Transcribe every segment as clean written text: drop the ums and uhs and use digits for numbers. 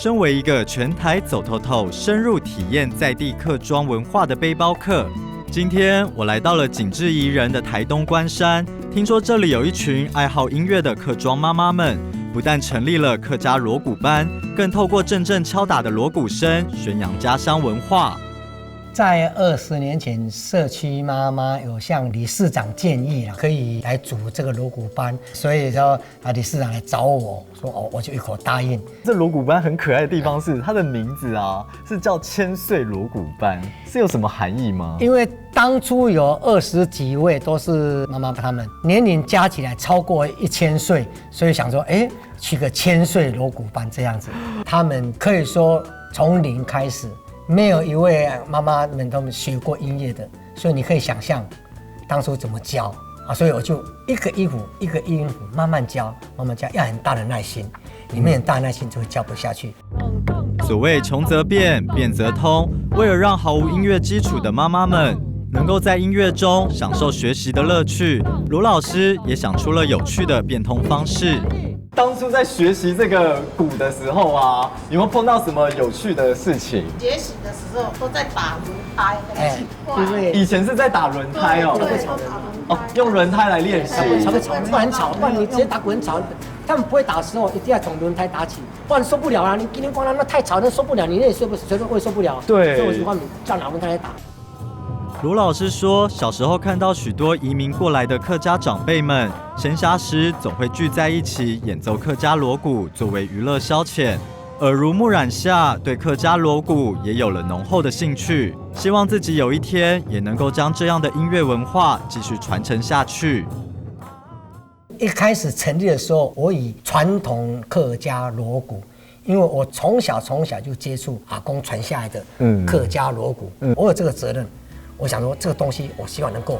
身为一个全台走透透、深入体验在地客庄文化的背包客，今天我来到了景致宜人的台东关山。听说这里有一群爱好音乐的客庄妈妈们，不但成立了客家锣鼓班，更透过阵阵敲打的锣鼓声，宣扬家乡文化。在20年前，社区妈妈有向理事长建议可以来组这个锣鼓班，所以说理事长来找我说，我就一口答应。这锣鼓班很可爱的地方是它的名字是叫千岁锣鼓班，是有什么含义吗？因为当初有20几位都是妈妈，他们年龄加起来超过1000岁，所以想说，取个千岁锣鼓班这样子。他们可以说从零开始。没有一位妈妈们都学过音乐的，所以你可以想象当初怎么教所以我就一个音符一个音符慢慢教，要很大的耐心，你没很大的耐心就会教不下去。所谓穷则变，变则通。为了让毫无音乐基础的妈妈们能够在音乐中享受学习的乐趣，卢老师也想出了有趣的变通方式。当初在学习这个鼓的时候有没有碰到什么有趣的事情？学习的时候都在打轮胎，对，以前是在打轮胎用轮胎来练习。不然吵，不然你直接打鼓很吵。他们不会打的时候，一定要从轮胎打起，不然受不了你叮叮咣啷那太吵，那受不了，你那也随时会受不了。对，所以我就帮你叫拿轮胎来打。卢老师说，小时候看到许多移民过来的客家长辈们，闲暇时总会聚在一起演奏客家锣鼓，作为娱乐消遣。耳濡目染下，对客家锣鼓也有了浓厚的兴趣，希望自己有一天也能够将这样的音乐文化继续传承下去。一开始成立的时候，我以传统客家锣鼓，因为我从小就接触阿公传下来的客家锣鼓，我有这个责任。我想说，这个东西我希望能够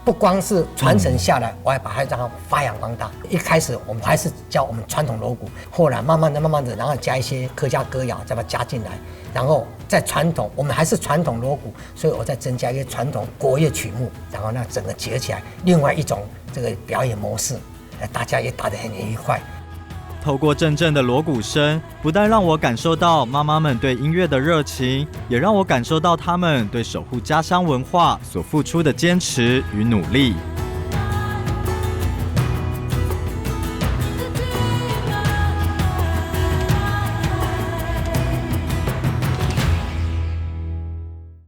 不光是传承下来，我还把它让它发扬光大。一开始我们还是教我们传统锣鼓，后来慢慢的，然后加一些客家歌谣，再把它加进来，然后在传统，我们还是传统锣鼓，所以我再增加一些传统国乐曲目，然后呢整个结合起来，另外一种这个表演模式，大家也打得很愉快。透过阵阵的锣鼓声，不但让我感受到妈妈们对音乐的热情，也让我感受到她们对守护家乡文化所付出的坚持与努力。